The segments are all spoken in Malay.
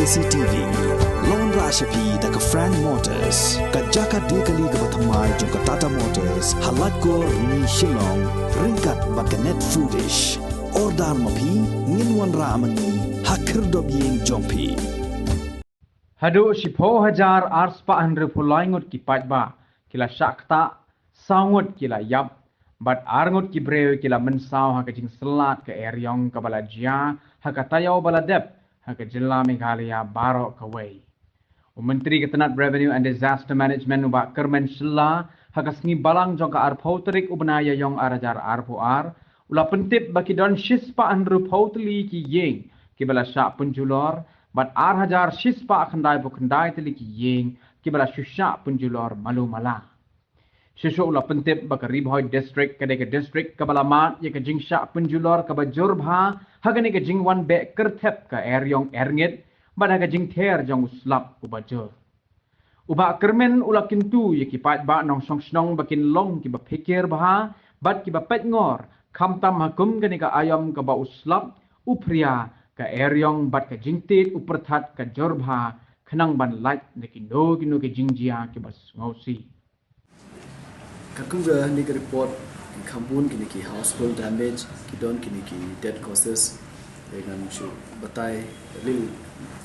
CCTV Lon Rashapi daga Frank Motors Kajaka dekali ga bathamai jong Tata Motors halat ko ni Shillong ringkat bakanet foodish ordal mapi nginwan ramani hakir dob yeng jongpi Hadu sipo hajar ars pa andre pulaingot ki patba kila Ktah sangut kila yap bat arngot ki breu kila mensau ha Jingsyllad ke Eriong ke balajia ha tayau baladep ha Jingsyllad Meghalaya barok ke wei. Menteri Ketenat Revenue and Disaster Management ubak kermen Shah ha sengi balang jong ka arpauterik ubnaya yong arajar arpuar ula pentip baki don shis pa andre pauteli ki yeng ki bala Shah punjulor bat ar hajar shis pa khandai bu khandai teli ki yeng ki bala shusha punjulor malu mala. Shisho ula pentip bakari Bhoi district kadeke district kabalamat ye ke Jingsyllad punjulor ka bajurba hagane ke Jingwan be kertep ka Eriong ernget bada ke Jingther jong uslap ubajur. Uba kermen ula kintu ye ki pat ba nong song snong bakin long ki ba pikir bah bat ki ba pet ngor kamtam hakum gane ka ayam ka ba uslap upria ka Eriong bat ka Jingtit uperthat ka jurba khnang ban lait ne kindo kinu ke Jingjia ki bas ngosi. Kakunga ni report kambun kini ki household damage ki don kini ki dead causes dengan shu batai little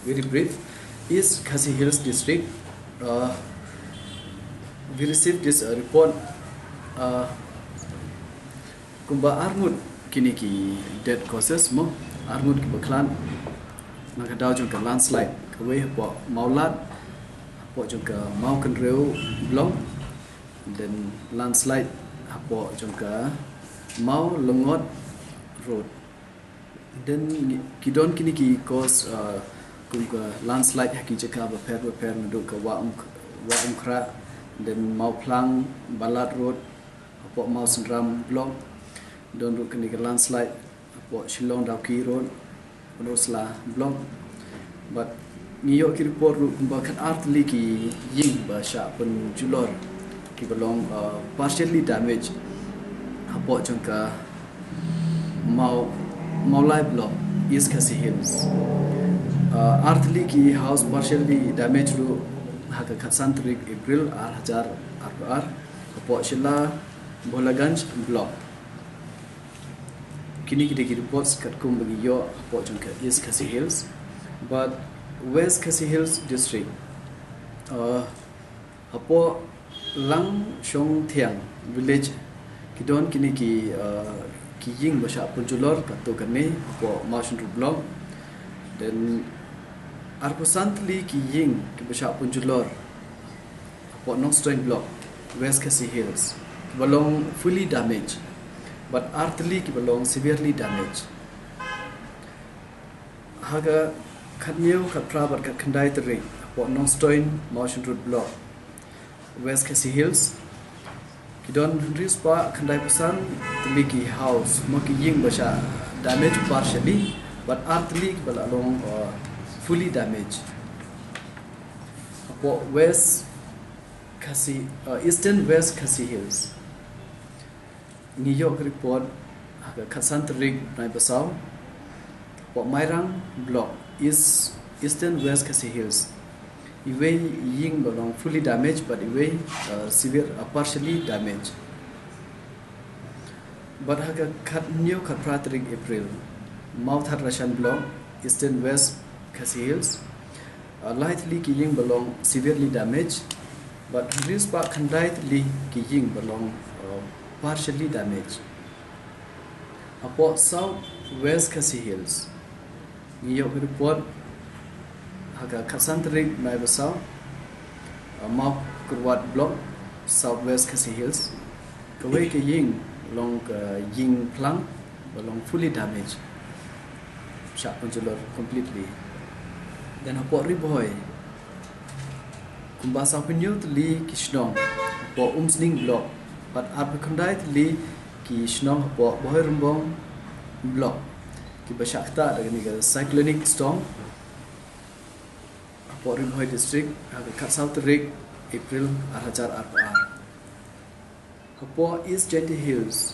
very brief is Khasi Hills district. We received this report kumba armut kini ki dead causes mo armut ki baklan maka daw jong ka landslide kawe po maulat po jong ka mau kenreu blong then landslide apo jongka mau lengot road then kidon kini ki cause kumka landslide haki jaka repair ndu ka wa kra then mau plang balat road apo mau sendram block don ru kini ka landslide apo Shillong Dauki road rosla block but niyo ki report ru kumba kan artli ki ying ba sha pun julor ki belong partially damaged apo jongka mau live block is Khasi Hills artli ki house partially damaged ru haka Khatsantrik April hajar ar apo Shila Bolaganj block kini ki reports kat kum bagi yo apo jongka is Khasi Hills but West Khasi Hills district apo Lang Shong Thiang village kidon kini ki ying basha punjulor kato kane po motion block then arpusantli ki ying ki basha punjulor po North block West Khasi Hills belong fully damaged but artli ki belong severely damaged haga khatneu khatra bat khandai teri po North motion block West Khasi Hills kidon rispa khandai pesan teli house maki ying basha damage partially but artli balalong fully damaged apo West Khasi Eastern West Khasi Hills New York report Khatsantrik nai basau apo Mairang block is Eastern West Khasi Hills Iway ying belong fully damaged but iway severe partially damaged but haga kat new kat pratrik April Mouth hat Russian block Eastern West Khasi Hills lightly ki ying belong severely damaged but rispa khandai ki ying belong partially damaged apo South West Khasi Hills New report haga Khatsantrik nai basau mau kurwat block Southwest Khasi Hills kawai ke ying long ying plang belong fully damaged sharp punjulor completely then apo Bhoi kumba sa penyu tli kishnong apo umsning block but ap khandai tli kishnong apo Bhoi rumbong block ki basha Ktah dengan cyclonic storm Bhoi district Khatsantrik April hajar ar apo East Jetty Hills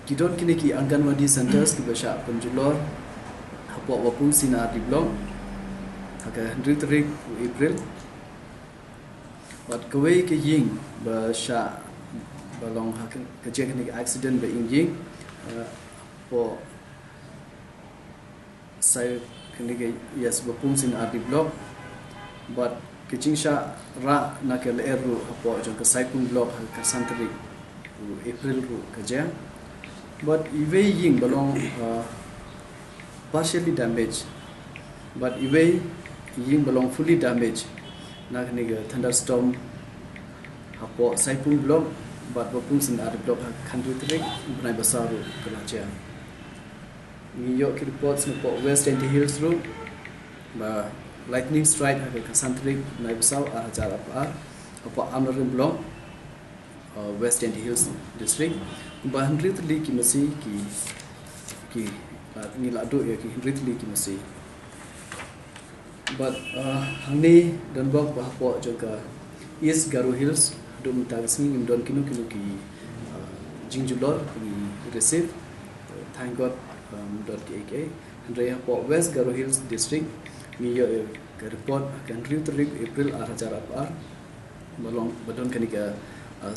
kidon kini ki Anganwadi centers ki basha punjulor hapo wapung sinar di blog haka Henry April but kawai ke ying ba Shah balong haka kejadian ke accident ba ying po saya kini ke yes wapung sinar di blog but kecing Shah ra nak ke leru hapo jong ke saipung blog haka santri April ru kerja but iwe ying balong partially damaged but iwe ying belong fully damaged nak ni thunderstorm hapo saipung blok but bopung sin ada blok country trick benai besar kelaja ni yo ki reports ni po west end hills road ba lightning strike ha ka santrik benai besar ajar apa apa amrin blok west end hills district ba hundred li ki masi ki ni lado ya ki ritli ki masi but hangni dan bok hapo juga East Garo Hills dum tagsni ngim don kinu ki Jingsyllad ki receive thank god dot ki andre hapo West Garo Hills district ni yo ke report akan ritrik April 2004 balong badon kanika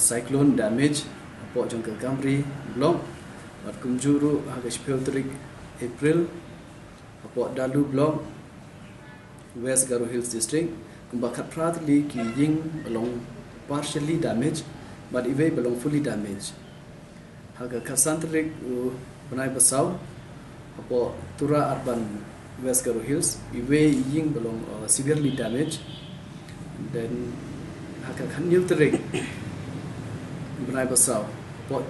cyclone damage hapo jong ke Camry block at kumjuru hagas filtrik April hapo dalu block West Garo Hills district kumbakat pratli ki ying belong partially damaged but iwe belong fully damaged haga kasantrik benai besau hapo tura urban West Garo Hills iwe ying belong severely damaged then haga khanil trik benai besau hapo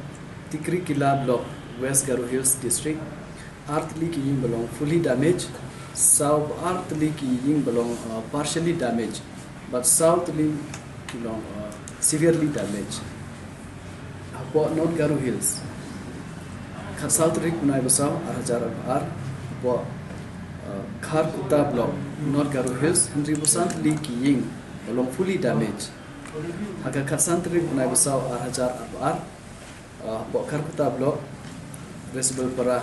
tikri kila block West Garo Hills district earthly ki ying belong fully damaged south earthly ki ying belong partially damaged but southerly belong severely damaged hapo North Garo Hills kha southerly kunai besau arajar ar hapo khar Ktah block North Garo Hills Henry Busantli ki ying belong fully damaged haga kha southerly kunai besau arajar ar hapo khar Ktah block Resbel para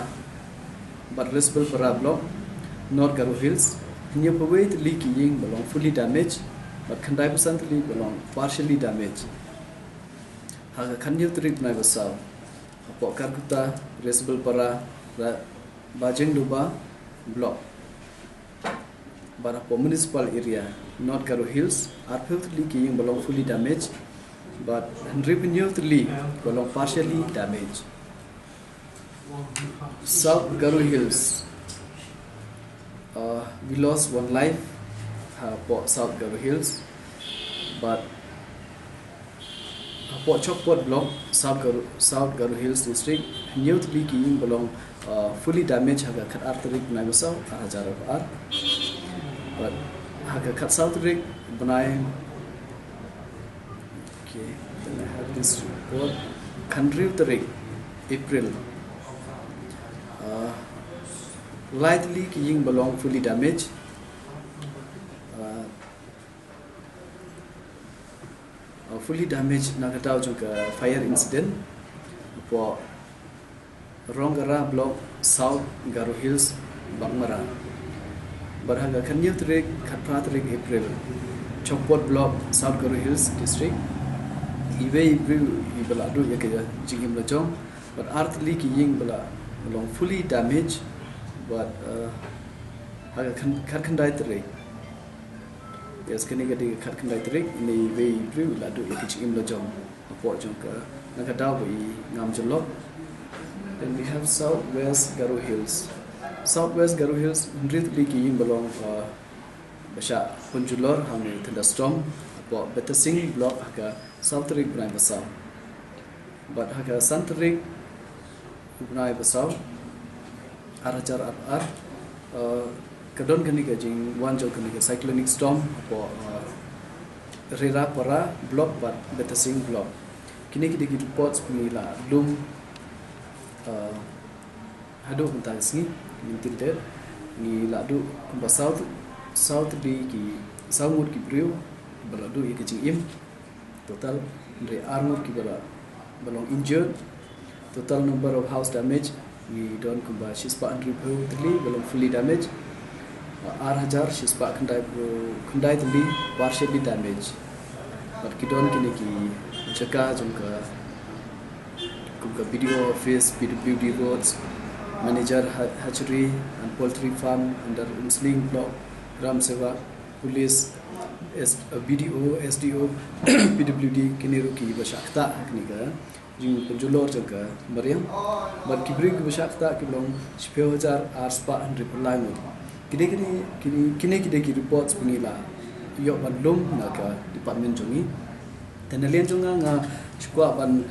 block North Garo Hills near Bhoi leak ying belong fully damaged but Khandai Busantli belong partially damaged haga khanil trip nai basau hapo Ktah Resbel para Bajeng Duba block but municipal area North Garo Hills Arpil leak ying belong fully damaged but Henry belong partially damaged South Garo Hills we lost one life for South Garo Hills but for Chokpot block South Garo Hills district Ngut leaking belong fully damaged haga khat arterik benai besau ajar ar but haga khat southrik benai okay then I have this report country tarik April lightly ki ying belong fully damaged fully damaged nakatau juga fire incident for Rongara block South Garo Hills Bangmara barhaga khanil trek khatpratrik April Chokpot block South Garo Hills district iwe April ibaladu yakaya jingim lajong but earthly ki ying belong fully damaged but haga khandai trek yes kini gadi khandai trek ni we April ladu yakijim lajong apo jong ka nakadaw bi ngamjolok. Then we have Southwest Garo Hills. Southwest Garo Hills ritli ki ying belong basha punjulor hamni thunderstorm apo betasing block haka southrik bnai basau but haka santrik bnai basau arajar ar kadon kani ka jing wanjo kani ka cyclonic storm apo rera para block but betasing block kini ki reports pumila lum hadu bentar sini mintil der ni ladu kumba south di ki Ngut ki brio baladu ye kecing im total re armor ki belong injured total number of house damage we don't kumba shispa and repo tali belum fully damaged. R1000 shispa kandai tali partially damaged. But kidon kini ki jaga jumka kumka video office, PWD roads, manager hatchery and poultry farm under Muslim block, Ram Seva, police, BDO, SDO, PWD kini ruki Ktah kini ka, jing penjulur jaga Mariam, but kibrik Ktah kilong 10,000 arspa and reply kini reports pengila yok bandung naga department jongi dan alien jonga nga shukwa ban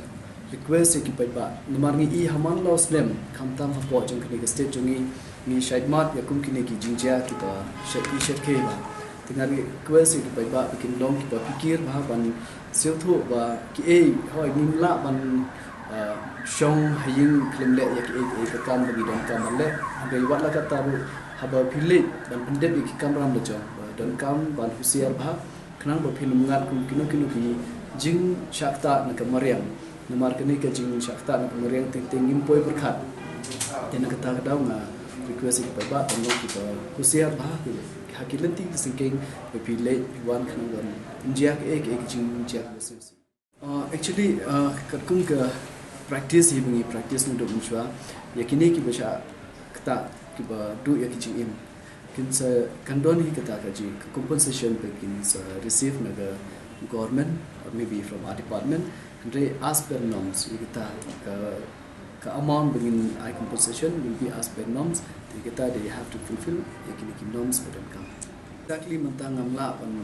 request ki paiba namarngi I haman law slam kamtam hapo jong kini state jongi ni shaidmat yakum kini ki jingjia kita shet ke ba tingal request ki paiba bikin long ki pikir ba ban siotho ba ki hoi ni la ban shong haying klemle yak ka kam bagi don kam le ambil wat la kata haba pilit ban pendep ki kamram le jong dan kam ban husiar bah kenang berfilm ngat kino ki jing Ktah nak Mariam namar kini ke jing Ktah nak Mariam ting impoi berkat dan kata kadau nga request ki ba tangong kita husiar bah hakilenti singking berpilit wan kenang ban injak jing jak actually katkum ke practice hi bengi practice nu dok muswa yakini ki basha Ktah ki ba du yak jing im kinsa kandon hi kata kaji compensation begin receive naga government or maybe from our department and they ask per norms kita ka amount begin I compensation will be as per norms kita they have to fulfill yakini ki norms for them come exactly mentang amla pan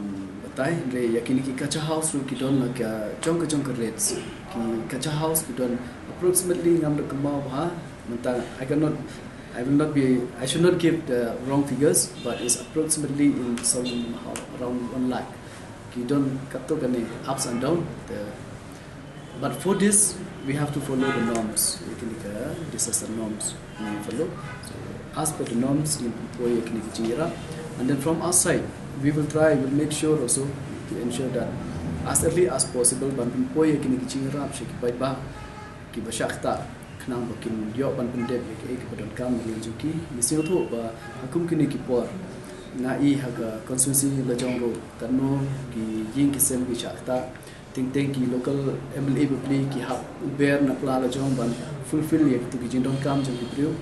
batai re yakini ki kacha house ru ki don naga jong rates ki kacha house ki don approximately ngam kemau ha mentang I should not give the wrong figures, but it's approximately in somehow around 1 lakh. You don't cut any ups and downs. But for this, we have to follow the norms. Disaster norms we follow. So as per the norms, and then from our side, we'll make sure also to ensure that as early as possible, ban Bhoi Ktah nang bakin yo ban pendep ke kepadon kam dengan juki misio tu ba akum kini kipor na I haga konstitusi lajong ro kanu ki ying ki sem ki Ktah ting ki local MLA bupli ki hab ber na pla lajong ban fulfill ye tu ki jindong kam jong priu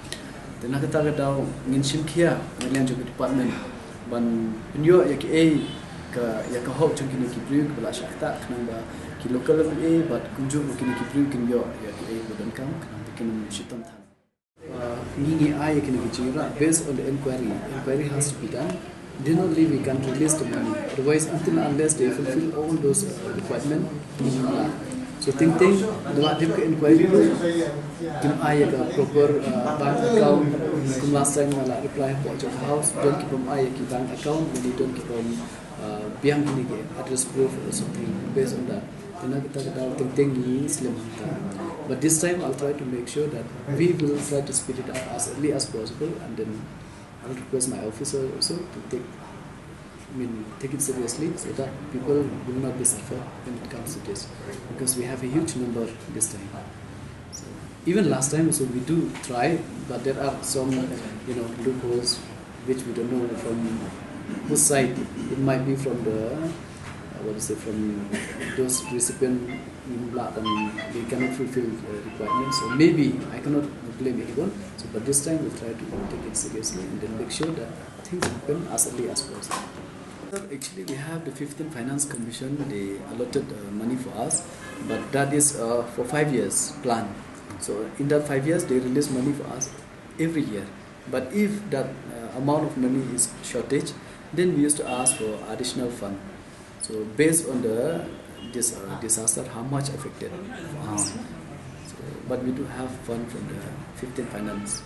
tena kata daw ngin sim khia ngalian jong department ban penyo ye ki ka ya ka hok jong kini ki priu bala Ktah kanang ba ki local MLA but kunjung kini ki priu kin yo ya ki kepadon kam can shitam than ngi I can based on the inquiry has to be done. Then only we can release the money, otherwise until unless they fulfill all those requirements. So think the inquiry can I a proper bank account last time wala reply for the house don't keep I bank account we don't keep biang address proof or something based on that. But this time I'll try to make sure that we will try to speed it up as early as possible, and then I'll request my officer also to take it seriously so that people will not be suffered when it comes to this, because we have a huge number this time. So even last time so we do try, but there are some loopholes which we don't know from whose side. It might be from the from those recipient and they cannot fulfill requirements. So maybe I cannot blame anyone. So but this time we'll try to take it seriously and then make sure that things happen as early as possible. Actually, we have the 15th Finance Commission. They allotted money for us, but that is for 5 years plan. So in that 5 years, they release money for us every year. But if that amount of money is shortage, then we used to ask for additional fund. So based on this disaster, how much affected for us. So, but we do have fund from the 15th Finance.